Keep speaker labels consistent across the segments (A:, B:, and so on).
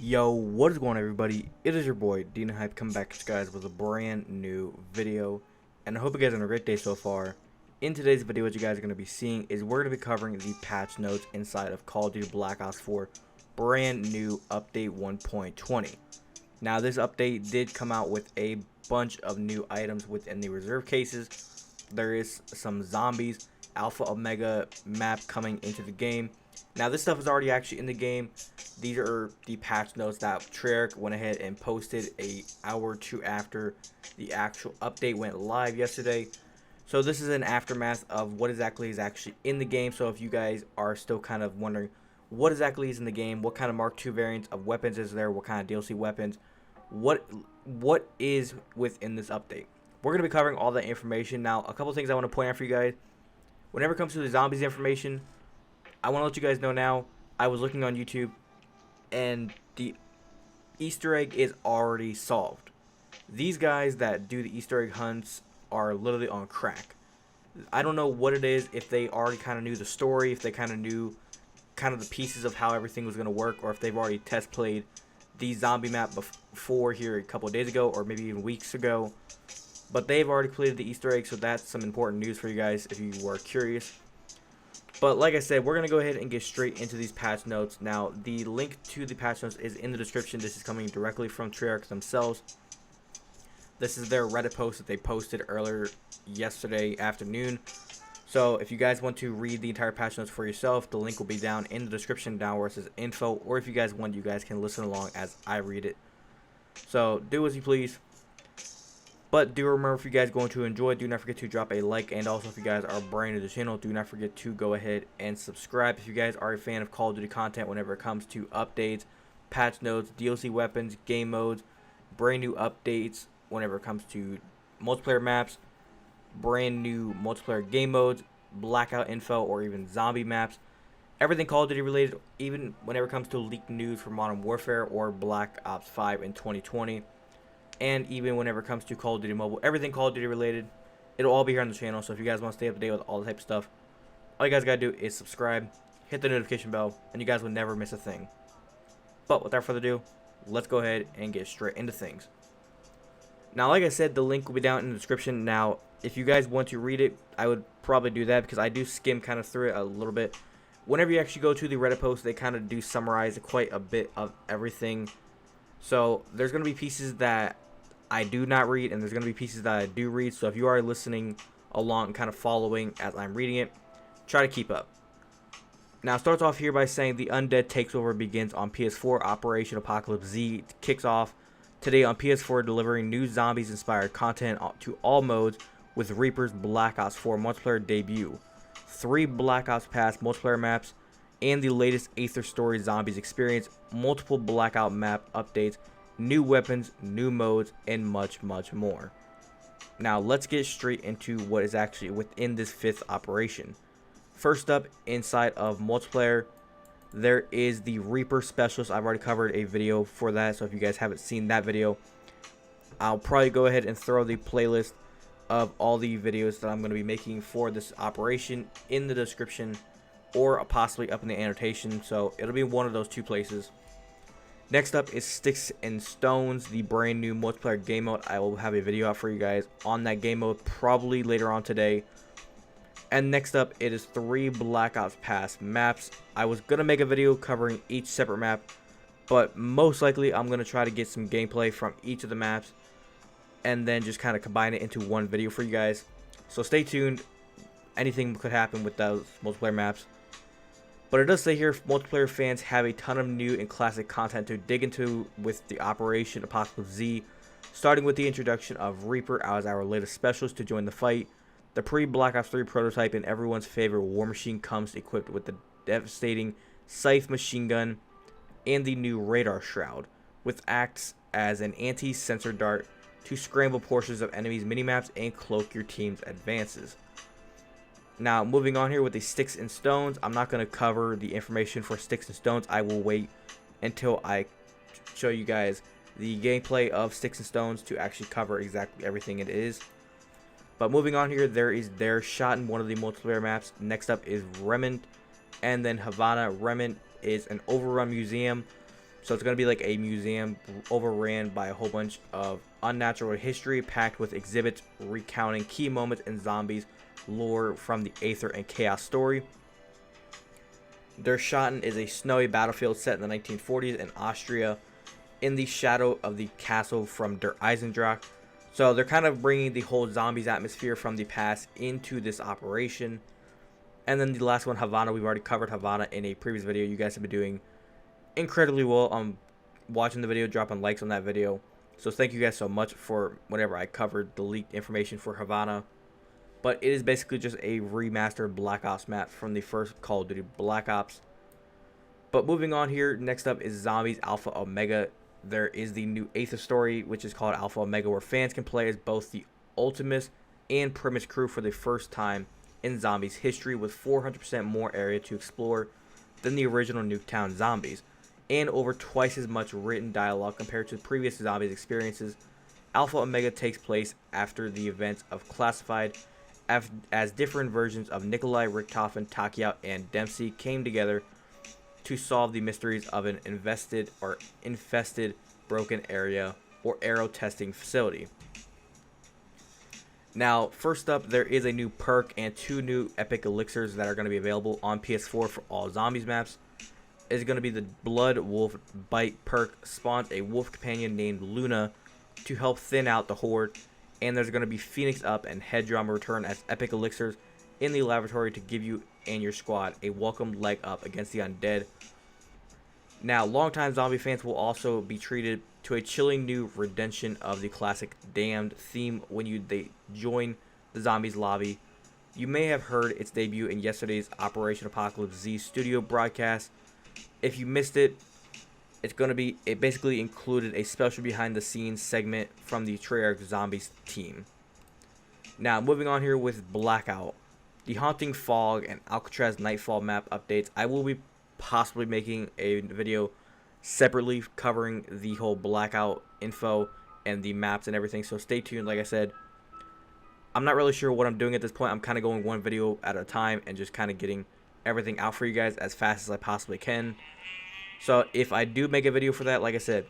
A: Yo, what is going on, everybody? It is your boy Dina Hype coming back to you guys with a brand new video, and I hope you guys are having a great day so far. In today's video, what you guys are going to be seeing is we're going to be covering the patch notes inside of Call of Duty Black Ops 4 brand new update 1.20. Now, this update did come out with a bunch of new items within the reserve cases. There is some zombies, Alpha Omega map coming into the game. Now, this stuff is already actually in the game. These are the patch notes that Treyarch went ahead and posted an hour or two after the actual update went live yesterday. So this is an aftermath of what exactly is actually in the game. So if you guys are still kind of wondering what exactly is in the game, what kind of Mark II variants of weapons is there, what kind of DLC weapons, what is within this update, we're going to be covering all that information. Now, a couple things I want to point out for you guys. Whenever it comes to the zombies information, I want to let you guys know now, I was looking on YouTube, and the Easter egg is already solved. These guys that do the Easter egg hunts are literally on crack. I don't know what it is, if they already kind of knew the story, if they kind of knew kind of the pieces of how everything was going to work, or if they've already test played the zombie map before here a couple of days ago, or maybe even weeks ago. But they've already completed the Easter egg, so that's some important news for you guys if you were curious. But like I said, we're going to go ahead and get straight into these patch notes. Now, the link to the patch notes is in the description. This is coming directly from Treyarch themselves. This is their Reddit post that they posted earlier yesterday afternoon. So if you guys want to read the entire patch notes for yourself, the link will be down in the description down where it says info. Or if you guys want, you guys can listen along as I read it. So do as you please. But do remember, if you guys are going to enjoy, do not forget to drop a like. And also, if you guys are brand new to the channel, do not forget to go ahead and subscribe. If you guys are a fan of Call of Duty content whenever it comes to updates, patch notes, DLC weapons, game modes, brand new updates whenever it comes to multiplayer maps, brand new multiplayer game modes, blackout info, or even zombie maps, everything Call of Duty related, even whenever it comes to leaked news for Modern Warfare or Black Ops 5 in 2020. And even whenever it comes to Call of Duty Mobile, everything Call of Duty related, it'll all be here on the channel. So if you guys want to stay up to date with all the type of stuff, all you guys got to do is subscribe, hit the notification bell, and you guys will never miss a thing. But without further ado, let's go ahead and get straight into things. Now, like I said, the link will be down in the description. Now, if you guys want to read it, I would probably do that because I do skim kind of through it a little bit. Whenever you actually go to the Reddit post, they kind of do summarize quite a bit of everything. So there's going to be pieces that I do not read, and there's going to be pieces that I do read. So if you are listening along and kind of following as I'm reading it, try to keep up. Now, it starts off here by saying the Undead Takeover begins on PS4. Operation Apocalypse Z kicks off today on PS4, delivering new zombies-inspired content to all modes with Reaper's Black Ops 4 multiplayer debut, 3 Black Ops Pass multiplayer maps, and the latest Aether Story Zombies experience, multiple Blackout map updates, new weapons, new modes, and much, much more. Now, let's get straight into what is actually within this 5th operation. First up, inside of multiplayer, there is the Reaper Specialist. I've already covered a video for that, so if you guys haven't seen that video, I'll probably go ahead and throw the playlist of all the videos that I'm going to be making for this operation in the description, or possibly up in the annotation, so it'll be one of those two places. Next up is Sticks and Stones, the brand new multiplayer game mode. I will have a video out for you guys on that game mode probably later on today. And next up, it is 3 Black Ops Pass maps. I was going to make a video covering each separate map, but most likely I'm going to try to get some gameplay from each of the maps and then just kind of combine it into one video for you guys. So stay tuned. Anything could happen with those multiplayer maps. But it does say here, multiplayer fans have a ton of new and classic content to dig into with the Operation Apocalypse Z, starting with the introduction of Reaper as our latest specialist to join the fight. The pre-Black Ops 3 prototype and everyone's favorite War Machine comes equipped with the devastating Scythe machine gun and the new Radar Shroud, which acts as an anti-sensor dart to scramble portions of enemies' minimaps and cloak your team's advances. Now, moving on here with the Sticks and Stones, I'm not going to cover the information for Sticks and Stones. I will wait until I show you guys the gameplay of Sticks and Stones to actually cover exactly everything it is. But moving on here, there is their shot in one of the multiplayer maps. Next up is Remnant, and then Havana. Remnant is an overrun museum So it's going to be like a museum overran by a whole bunch of unnatural history packed with exhibits recounting key moments in zombies lore from the Aether and Chaos story. Der Schatten is a snowy battlefield set in the 1940s in Austria in the shadow of the castle from Der Eisendrache. So they're kind of bringing the whole zombies atmosphere from the past into this operation. And then the last one, Havana, we've already covered Havana in a previous video. You guys have been doing incredibly well on watching the video, dropping likes on that video. So thank you guys so much for whenever I covered the leaked information for Havana. But it is basically just a remastered Black Ops map from the first Call of Duty Black Ops. But moving on here, next up is Zombies Alpha Omega. There is the new Aether story, which is called Alpha Omega, where fans can play as both the Ultimus and Primus crew for the first time in Zombies history, with 400% more area to explore than the original Nuketown Zombies, and over twice as much written dialogue compared to previous Zombies experiences. Alpha Omega takes place after the events of Classified, as different versions of Nikolai, Richtofen, Takeout, and Dempsey came together to solve the mysteries of an infested broken area or arrow testing facility. Now, first up, there is a new perk and 2 new epic elixirs that are going to be available on PS4 for all Zombies maps. It's going to be the Blood Wolf Bite perk, spawns a wolf companion named Luna to help thin out the horde, and there's going to be Phoenix Up and Head Drama return as epic elixirs in the laboratory to give you and your squad a welcome leg up against the undead. Now, longtime zombie fans will also be treated to a chilling new redemption of the classic Damned theme when they join the Zombies lobby. You may have heard its debut in yesterday's Operation Apocalypse Z studio broadcast. If you missed it, it basically included a special behind the scenes segment from the Treyarch Zombies team. Now, moving on here with Blackout, the Haunting Fog and Alcatraz Nightfall map updates. I will be possibly making a video separately covering the whole Blackout info and the maps and everything, so stay tuned. Like I said, I'm not really sure what I'm doing at this point. I'm kind of going one video at a time and just kind of getting everything out for you guys as fast as I possibly can. So if I do make a video for that, like I said,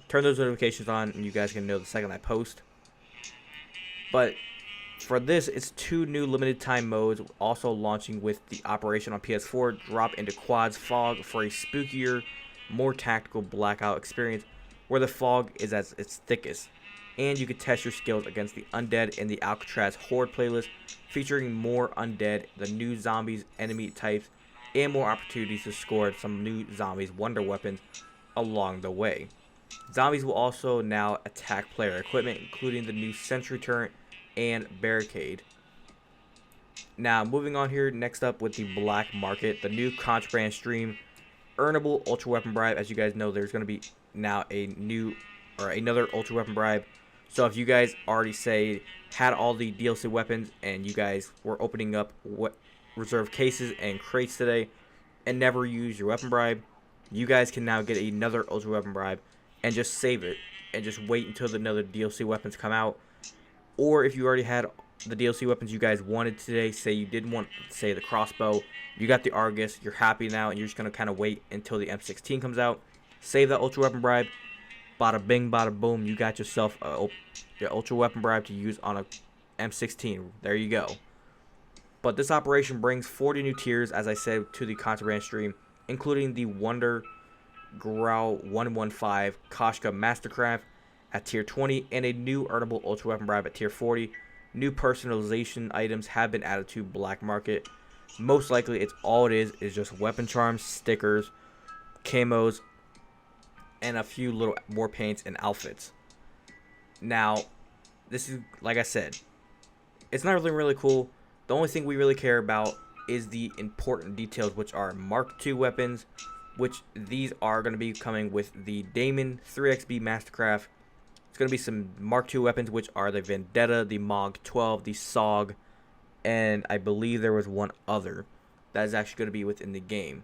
A: turn those notifications on and you guys can know the second I post. But for this, it's 2 new limited time modes also launching with the operation on PS4. Drop into Quad's Fog for a spookier, more tactical Blackout experience where the fog is at its thickest. And you can test your skills against the undead in the Alcatraz Horde playlist, featuring more undead, the new zombies, enemy types, and more opportunities to score some new zombies wonder weapons along the way. Zombies will also now attack player equipment, including the new sentry turret and barricade. Now, moving on here, next up with the Black Market, the new contraband stream, earnable ultra weapon bribe. As you guys know, there's going to be now another ultra weapon bribe. So if you guys already had all the DLC weapons and you guys were opening up reserve cases and crates today and never used your weapon bribe, you guys can now get another ultra weapon bribe and just save it and just wait until another DLC weapons come out. Or if you already had the DLC weapons you guys wanted today, say you did want, say, the crossbow, you got the Argus, you're happy now, and you're just going to kind of wait until the M16 comes out, save that ultra weapon bribe, bada bing, bada boom, you got yourself your ultra weapon bribe to use on a M16. There you go. But this operation brings 40 new tiers, as I said, to the contraband stream, including the Wonder Growl 115 Koshka Mastercraft at tier 20 and a new earnable ultra weapon bribe at tier 40. New personalization items have been added to Black Market. Most likely, it's all it is just weapon charms, stickers, camos, and a few little war paints and outfits. Now, this is, like I said, it's not really cool. The only thing we really care about is the important details, which are Mark II weapons, which these are going to be coming with the Damon 3XB Mastercraft. It's going to be some Mark II weapons, which are the Vendetta, the Mog 12, the SOG, and I believe there was one other that is actually going to be within the game.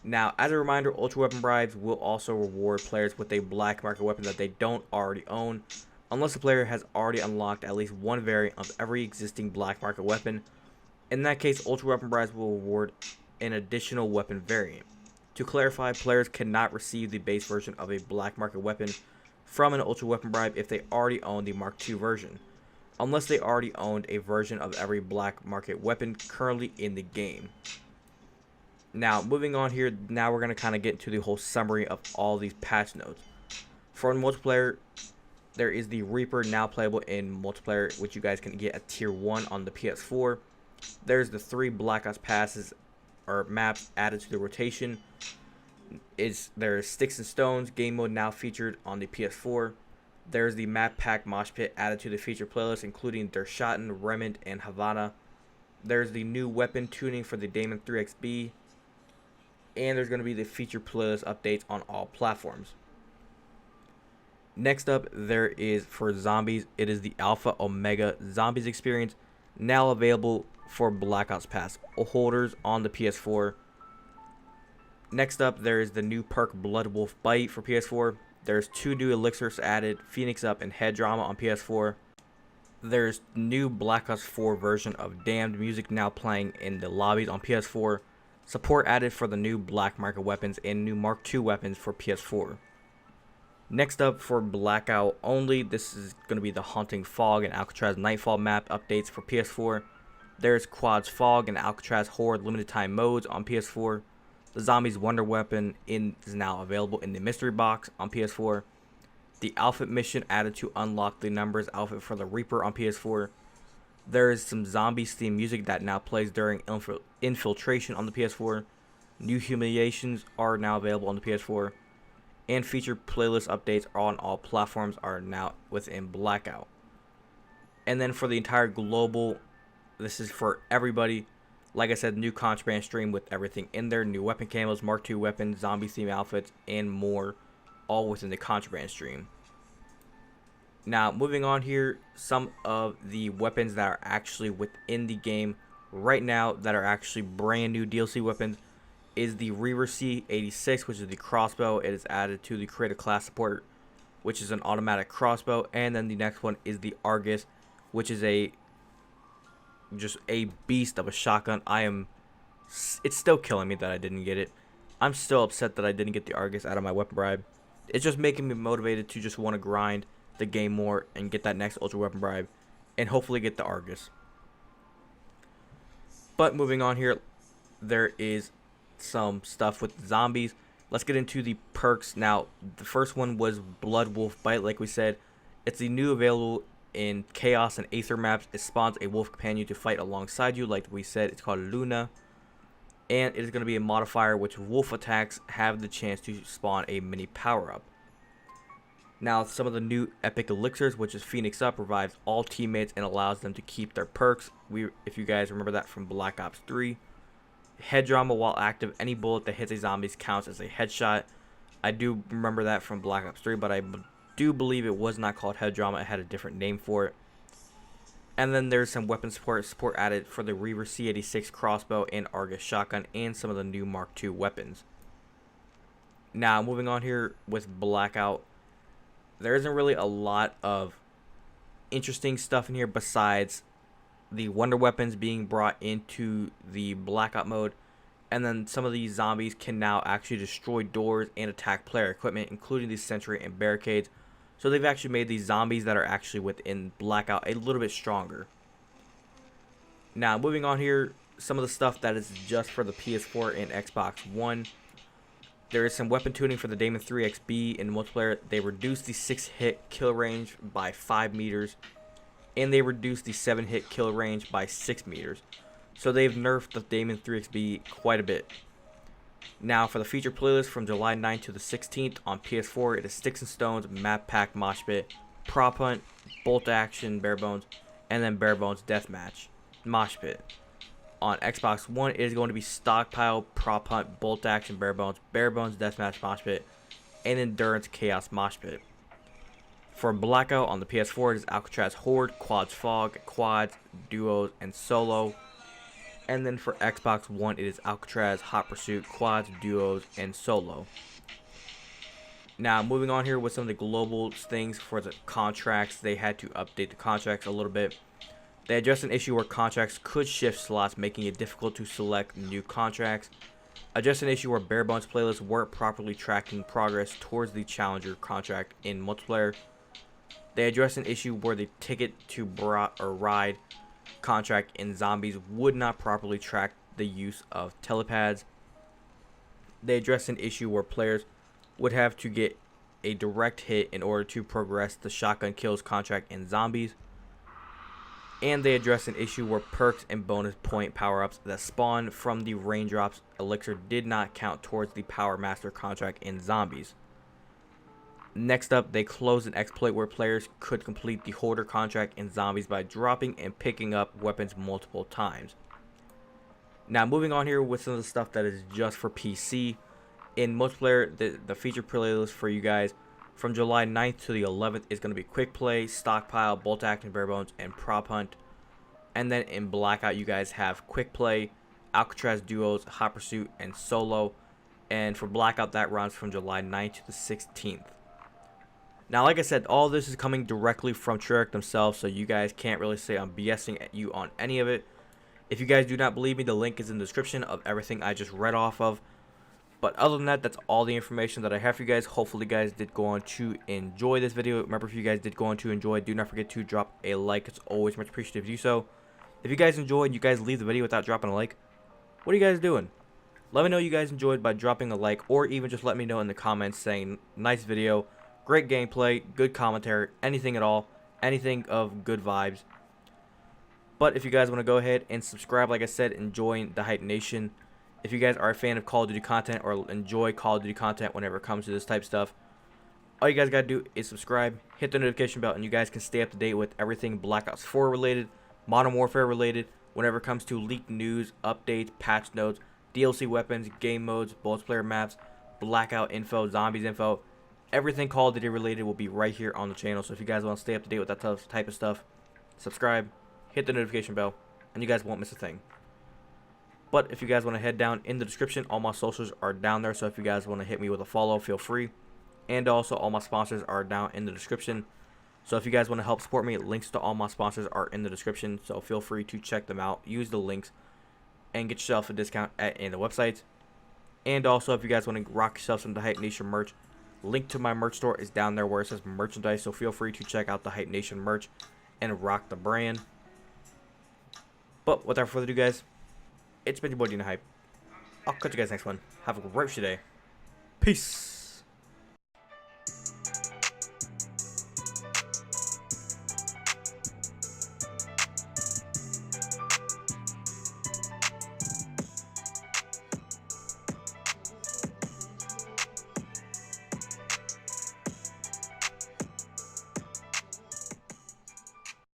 A: Now, as a reminder, Ultra Weapon Bribes will also reward players with a Black Market weapon that they don't already own, unless the player has already unlocked at least one variant of every existing Black Market weapon. In that case, Ultra Weapon Bribes will reward an additional weapon variant. To clarify, players cannot receive the base version of a black market weapon from an ultra weapon bribe if they already own the Mark II version, unless they already owned a version of every black market weapon currently in the game. Now, moving on here, now we're going to kind of get into the whole summary of all these patch notes. For multiplayer, there is the Reaper now playable in multiplayer, which you guys can get at tier 1 on the PS4. There's the 3 Black Ops passes or maps added to the rotation. There's Sticks and Stones game mode now featured on the PS4. There's the map pack mosh pit added to the feature playlist, including Der Schatten, Remnant, and Havana. There's the new weapon tuning for the Damon 3XB. And there's going to be the feature playlist updates on all platforms. Next up, there is for zombies. It is the Alpha Omega Zombies experience, now available for Black Ops Pass holders on the PS4. Next up, there is the new perk Blood Wolf Bite for PS4. There's 2 new elixirs added, Phoenix Up and Head Drama on PS4. There's new Black Ops 4 version of Damned music now playing in the lobbies on PS4. Support added for the new black market weapons and new Mark II weapons for PS4. Next up, for Blackout only, this is going to be the Haunting Fog and Alcatraz Nightfall map updates for PS4. There's Quads Fog and Alcatraz Horde limited time modes on PS4. The Zombies Wonder Weapon is now available in the mystery box on PS4. The outfit mission added to unlock the Numbers outfit for the Reaper on PS4. There is some Zombies theme music that now plays during Infiltration on the PS4. New Humiliations are now available on the PS4. And feature playlist updates on all platforms are now within Blackout. And then for the entire global, this is for everybody. Like I said, new Contraband stream with everything in there. New weapon camos, Mark II weapons, zombie theme outfits, and more. All within the Contraband stream. Now, moving on here, some of the weapons that are actually within the game right now that are actually brand new DLC weapons is the Reaver C86, which is the crossbow. It is added to the creative class support, which is an automatic crossbow. And then the next one is the Argus, which is just a beast of a shotgun. It's still killing me that I didn't get it. I'm still upset that I didn't get the Argus out of my weapon bribe. It's just making me motivated to just want to grind the game more and get that next ultra weapon bribe and hopefully get the Argus. But moving on here, there is some stuff with zombies. Let's get into the perks. Now, the first one was Blood Wolf Bite, like we said. It's the new available in Chaos and Aether maps. It spawns a wolf companion to fight alongside you, like we said. It's called Luna. And it is going to be a modifier which wolf attacks have the chance to spawn a mini power-up. Now, some of the new epic elixirs, which is Phoenix Up, revives all teammates and allows them to keep their perks. If you guys remember that from Black Ops 3. Head Drama, while active, any bullet that hits a zombie counts as a headshot. I do remember that from Black Ops 3, but I do believe it was not called Head Drama. It had a different name for it. And then there's some weapon support added for the Reaver C86 crossbow and Argus shotgun and some of the new Mark II weapons. Now, moving on here with Blackout. There isn't really a lot of interesting stuff in here besides the wonder weapons being brought into the Blackout mode. And then some of these zombies can now actually destroy doors and attack player equipment, including the sentry and barricades. So they've actually made these zombies that are actually within Blackout a little bit stronger. Now, moving on here, some of the stuff that is just for the PS4 and Xbox One. There is some weapon tuning for the Damon 3XB in multiplayer. They reduced the 6-hit kill range by 5 meters. And they reduced the 7-hit kill range by 6 meters. So they've nerfed the Damon 3XB quite a bit. Now, for the feature playlist from July 9th to the 16th on PS4, it is Sticks and Stones, Map Pack, Mosh Pit, Prop Hunt, Bolt Action, Bare Bones, and then Bare Bones Deathmatch, Mosh Pit. On Xbox One, it is going to be Stockpile, Prop Hunt, Bolt Action, Bare Bones, Deathmatch, Mosh Pit, and Endurance Chaos Mosh Pit. For Blackout on the PS4, it is Alcatraz Horde, Quads Fog, Quads, Duos, and Solo. And then for Xbox One, it is Alcatraz, Hot Pursuit, Quads, Duos, and Solo. Now, moving on here with some of the global things for the contracts. They had to update the contracts a little bit. They addressed an issue where contracts could shift slots, making it difficult to select new contracts. addressed an issue where bare bones playlists weren't properly tracking progress towards the challenger contract in multiplayer. They addressed an issue where the ticket to ride contract in zombies would not properly track the use of telepads. They addressed an issue where players would have to get a direct hit in order to progress the shotgun kills contract in zombies. And they addressed an issue where perks and bonus point power-ups that spawned from the raindrops elixir did not count towards the power master contract in zombies. Next up, they closed an exploit where players could complete the Hoarder contract in zombies by dropping and picking up weapons multiple times. Now, moving on here with some of the stuff that is just for PC. In multiplayer, the feature playlist for you guys from July 9th to the 11th is going to be Quick Play, Stockpile, Bolt Action, Bare Bones, and Prop Hunt. And then in Blackout, you guys have Quick Play, Alcatraz Duos, Hot Pursuit, and Solo. And for Blackout, that runs from July 9th to the 16th. Now, like I said, all this is coming directly from Treyarch themselves, so you guys can't really say I'm BSing at you on any of it. If you guys do not believe me, the link is in the description of everything I just read off of. But other than that, that's all the information that I have for you guys. Hopefully, you guys did go on to enjoy this video. Remember, if you guys did go on to enjoy, do not forget to drop a like. It's always much appreciated if you do so. If you guys enjoyed, you guys leave the video without dropping a like. What are you guys doing? Let me know you guys enjoyed by dropping a like, or even just let me know in the comments saying, nice video, great gameplay, good commentary, anything at all, anything of good vibes. But if you guys want to go ahead and subscribe, like I said, and join the Hype Nation. If you guys are a fan of Call of Duty content or enjoy Call of Duty content whenever it comes to this type of stuff, all you guys got to do is subscribe, hit the notification bell, and you guys can stay up to date with everything Black Ops 4 related, Modern Warfare related, whenever it comes to leaked news, updates, patch notes, DLC weapons, game modes, multiplayer maps, Blackout info, zombies info. Everything Call of Duty related will be right here on the channel. So if you guys want to stay up to date with that type of stuff, subscribe, hit the notification bell, and you guys won't miss a thing. But if you guys want to head down in the description, all my socials are down there. So if you guys want to hit me with a follow, feel free. And also all my sponsors are down in the description. So if you guys want to help support me, links to all my sponsors are in the description. So feel free to check them out. Use the links and get yourself a discount in the websites. And also if you guys want to rock yourself some of the Hype Nation merch, link to my merch store is down there where it says merchandise. So feel free to check out the Hype Nation merch and rock the brand. But without further ado, guys, it's been your boy Dina Hype. I'll catch you guys next one. Have a great day. Peace.